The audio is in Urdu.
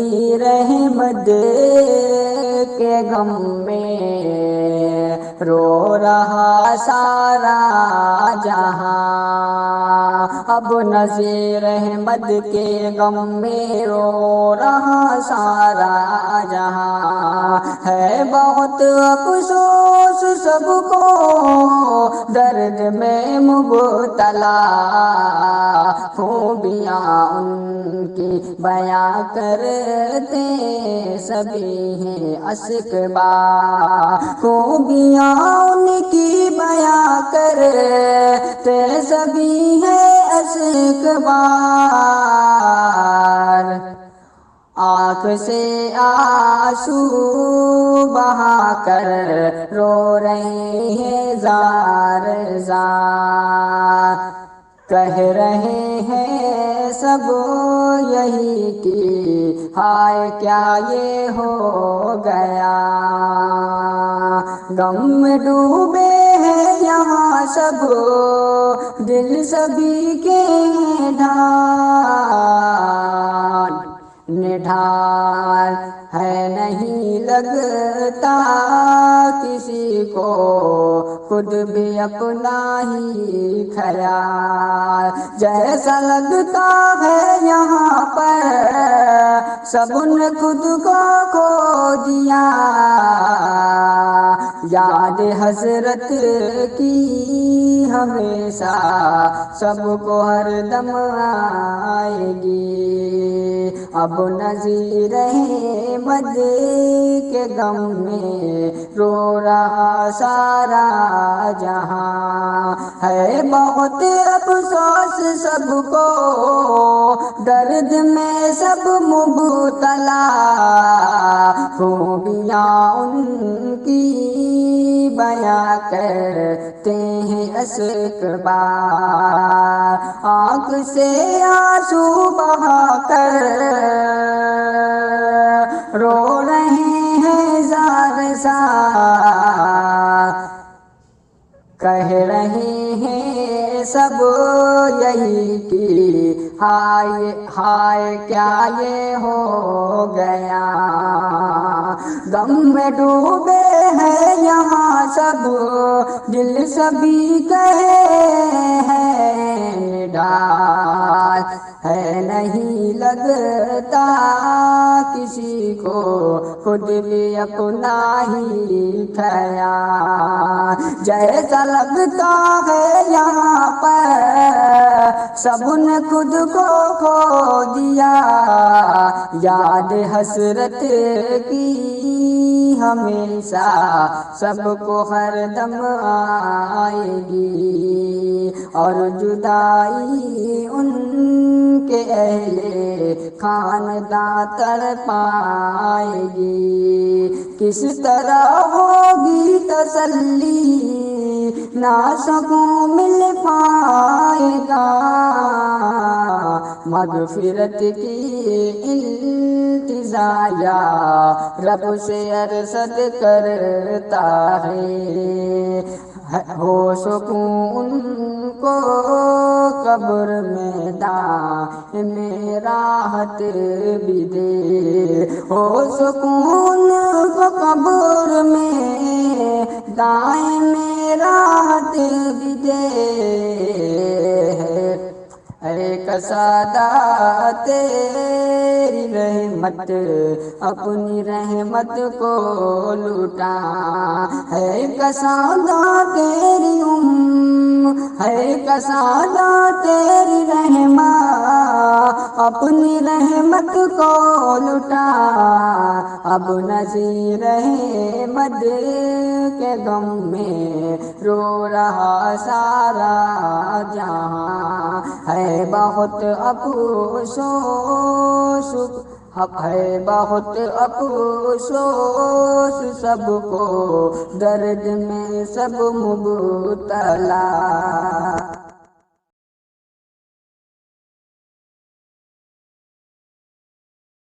نذیر احمد کے غم میں رو رہا سارا جہاں، اب نذیر احمد کے غم میں رو رہا سارا جہاں، ہے بہت افسوس سب کو درد میں مبتلا، خوبیاں ان کی بیاں کرتے سبھی ہیں اشکبار، خوبیاں ان کی بیاں کرتے سبھی ہیں اشکبار، آنکھ سے آنسو بہا کر رو رہے ہیں زار زار، کہہ رہے ہیں سب یہی کہ ہائے کیا یہ ہو گیا، غم میں ڈوبے ہیں یہاں سب دل سبھی کے ڈھال نڈھال، ہے نہیں لگتا کسی کو خود بھی اپنا ہی خیال، جیسا لگتا ہے یہاں پر سب نے خود کو کھو دیا، یاد حضرت کی ہمیشہ سب کو ہر دم آئے گی، اب نذیر احمد کے غم میں رو رہا سارا جہاں، ہے بہت افسوس سب کو درد میں سب مبتلا، خوبیاں ان کی بیاں کرتے ہیں اشکبار، آنکھ سے آنسو بہا کر رو رہے ہیں زار زار، کہہ رہے ہیں سب یہی کہ ہائے ہائے کیا یہ ہو گیا، غم میں ڈوبے ہیں یہاں سب دل سبھی کہے ہیں نڈھال، ہے نہیں لگتا کسی کو خود بھی اپنا ہی خیال، جیسا لگتا ہے یہاں پر سب نے خود کو کھو دیا، یاد حسرت کی ہمیشہ سب کو ہر دم آئے گی، اور جدائی ان کے اہل خاندان تڑپائے گی، کس طرح ہوگی تسلی نہ سکوں مل پائے گا، مغفرت کی التجا یا رب سے عرض کرتا ہے، ہو سکون کو قبر میں دائم راحت بھی دے، ہو سکون کو قبر میں دائم راحت بھی دے، ایک سادہ تیری رحمت اپنی رحمت کو لوٹا، ہے کسادہ تیری ہے کسادہ تیری رحمت اپنی رحمت کو لوٹا، اب نذیر احمد کے غم میں رو رہا سارا جہاں، ہے بہت افسوس ہے بہت افسوس سب کو درد میں سب مبتلا۔